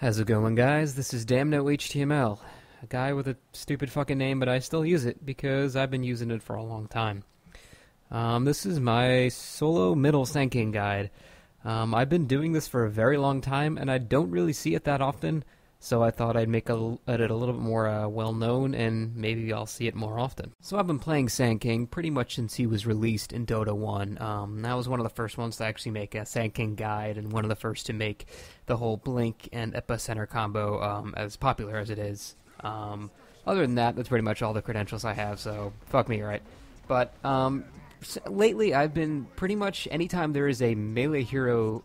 How's it going, guys? This is Damn No HTML, a guy with a stupid fucking name, but I still use it because I've been using it for a long time. This is my solo middle Senking guide. I've been doing this for a very long time, and I don't really see it that often, so I thought I'd make it a little bit more well-known, and maybe I'll see it more often. So I've been playing Senking pretty much since he was released in Dota 1. That was one of the first ones to actually make a Senking guide, and one of the first to make the whole Blink and Epicenter combo as popular as it is. Other than that, that's pretty much all the credentials I have, so fuck me, right? But lately I've been pretty much, anytime there is a melee hero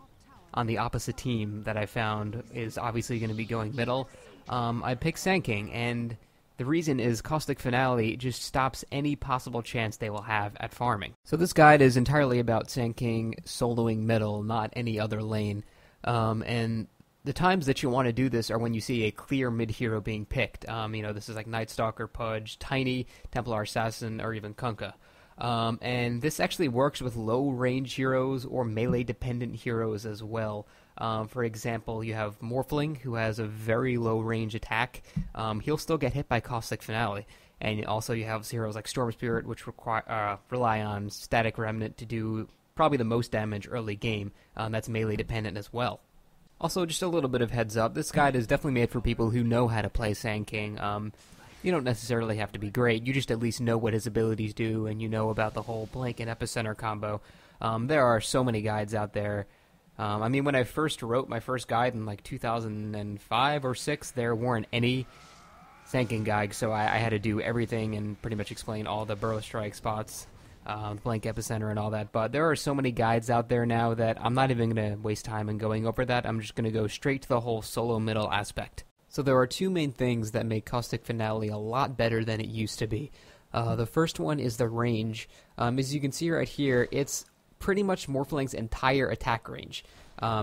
on the opposite team that I found is obviously going to be going middle, I pick Senking, and the reason is Caustic Finale just stops any possible chance they will have at farming. So this guide is entirely about Senking soloing middle, not any other lane. And the times that you want to do this are when you see a clear mid-hero being picked. This is like Night Stalker, Pudge, Tiny, Templar Assassin, or even Kunkka. And this actually works with low-range heroes or melee-dependent heroes as well. For example, you have Morphling, who has a very low-range attack. He'll still get hit by Caustic Finale. And also you have heroes like Storm Spirit, which rely on Static Remnant to do probably the most damage early game. That's melee-dependent as well. Also, just a little bit of heads up, this guide is definitely made for people who know how to play Senking. You don't necessarily have to be great, you just at least know what his abilities do, and you know about the whole Blink and Epicenter combo. There are so many guides out there. When I first wrote my first guide in like 2005 or 6, there weren't any Senking guides, so I had to do everything and pretty much explain all the Burrow Strike spots, Blink, Epicenter, and all that. But there are so many guides out there now that I'm not even going to waste time in going over that. I'm just going to go straight to the whole solo middle aspect. So there are two main things that make Caustic Finale a lot better than it used to be. The first one is the range. As you can see right here, it's pretty much Morphling's entire attack range.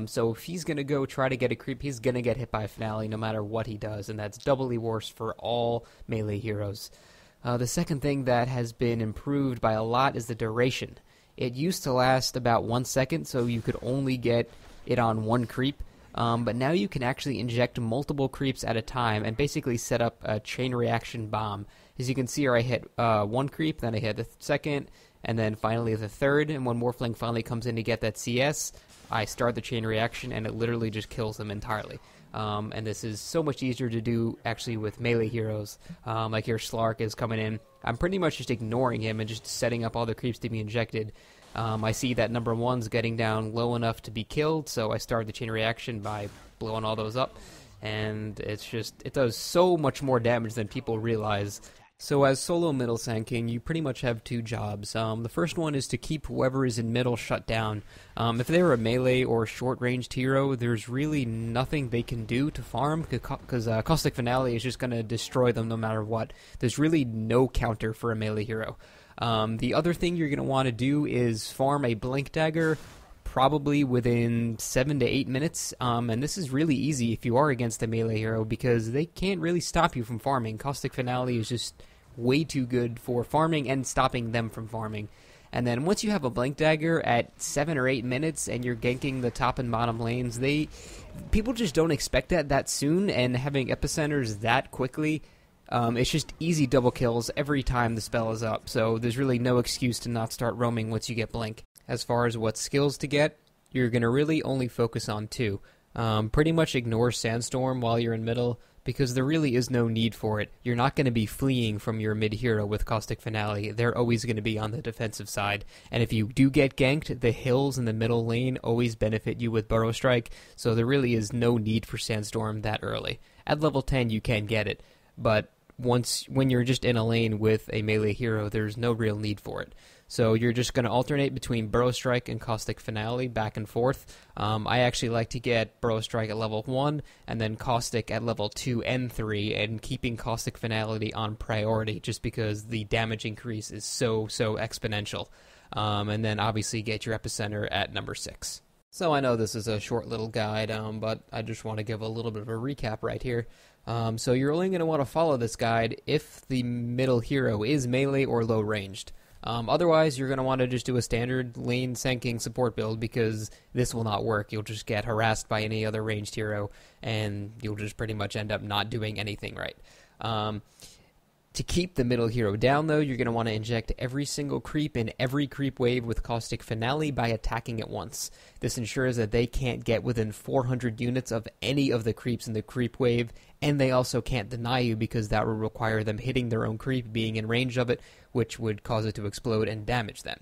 So if he's going to go try to get a creep, he's going to get hit by a Finale no matter what he does, and that's doubly worse for all melee heroes. The second thing that has been improved by a lot is the duration. It used to last about 1 second, so you could only get it on one creep. But now you can actually inject multiple creeps at a time and basically set up a chain reaction bomb. As you can see here, I hit one creep, then I hit the second, and then finally the third, and when Morphling finally comes in to get that CS, I start the chain reaction, and it literally just kills them entirely. And this is so much easier to do, actually, with melee heroes. Like here, Slark is coming in. I'm pretty much just ignoring him and just setting up all the creeps to be injected. I see that number one's getting down low enough to be killed, so I start the chain reaction by blowing all those up. And it does so much more damage than people realize. So as solo middle Senking, you pretty much have two jobs. The first one is to keep whoever is in middle shut down. If they're a melee or short-ranged hero, there's really nothing they can do to farm, because Caustic Finale is just going to destroy them no matter what. There's really no counter for a melee hero. The other thing you're going to want to do is farm a Blink Dagger, probably within 7 to 8 minutes, and this is really easy if you are against a melee hero, because they can't really stop you from farming. Caustic Finale is just way too good for farming and stopping them from farming. And then once you have a Blink Dagger at 7 or 8 minutes and you're ganking the top and bottom lanes, people just don't expect that soon, and having Epicenters that quickly, it's just easy double kills every time the spell is up, so there's really no excuse to not start roaming once you get Blink. As far as what skills to get, you're going to really only focus on two. Pretty much ignore Sandstorm while you're in middle, because there really is no need for it. You're not going to be fleeing from your mid-hero with Caustic Finale. They're always going to be on the defensive side. And if you do get ganked, the hills in the middle lane always benefit you with Burrow Strike, so there really is no need for Sandstorm that early. At level 10, you can get it, but when you're just in a lane with a melee hero, there's no real need for it. So you're just going to alternate between Burrow Strike and Caustic Finale back and forth. I actually like to get Burrow Strike at level 1 and then Caustic at level 2 and 3, and keeping Caustic Finale on priority just because the damage increase is so exponential. And then obviously get your Epicenter at number 6. So I know this is a short little guide, but I just want to give a little bit of a recap right here. So you're only going to want to follow this guide if the middle hero is melee or low ranged. Otherwise, you're going to want to just do a standard lane senking support build because this will not work. You'll just get harassed by any other ranged hero, and you'll just pretty much end up not doing anything right. To keep the middle hero down, though, you're going to want to inject every single creep in every creep wave with Caustic Finale by attacking it once. This ensures that they can't get within 400 units of any of the creeps in the creep wave, and they also can't deny you because that will require them hitting their own creep, being in range of it, which would cause it to explode and damage them.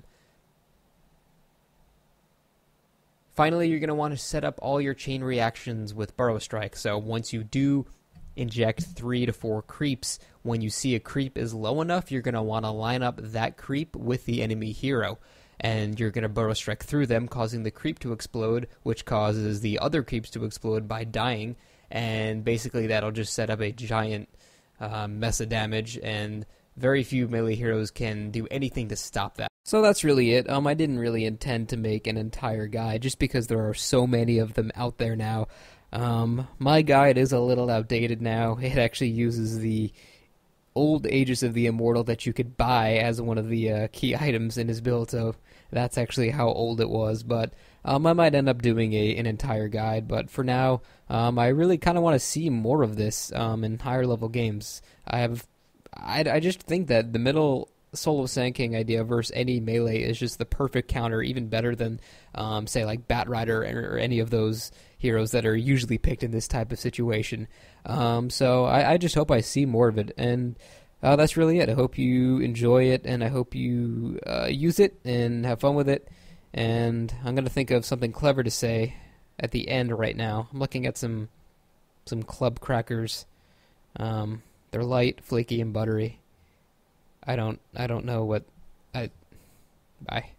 Finally, you're going to want to set up all your chain reactions with Burrow Strike, so once you do inject 3 to 4 creeps, when you see a creep is low enough, you're going to want to line up that creep with the enemy hero, and you're going to Burrow Strike through them, causing the creep to explode, which causes the other creeps to explode by dying, and basically that'll just set up a giant mess of damage, and very few melee heroes can do anything to stop that. So that's really it. I didn't really intend to make an entire guide, just because there are so many of them out there now. My guide is a little outdated now. It actually uses the old Aegis of the Immortal that you could buy as one of the key items in his build, so that's actually how old it was. But I might end up doing an entire guide, but for now, I really kind of want to see more of this in higher level games. I just think that the middle solo Sand idea versus any melee is just the perfect counter, even better than, say, like Batrider or any of those heroes that are usually picked in this type of situation. So I just hope I see more of it, and that's really it. I hope you enjoy it, and I hope you use it and have fun with it, and I'm going to think of something clever to say at the end right now. I'm looking at some club crackers. They're light, flaky, and buttery. I don't know what Bye.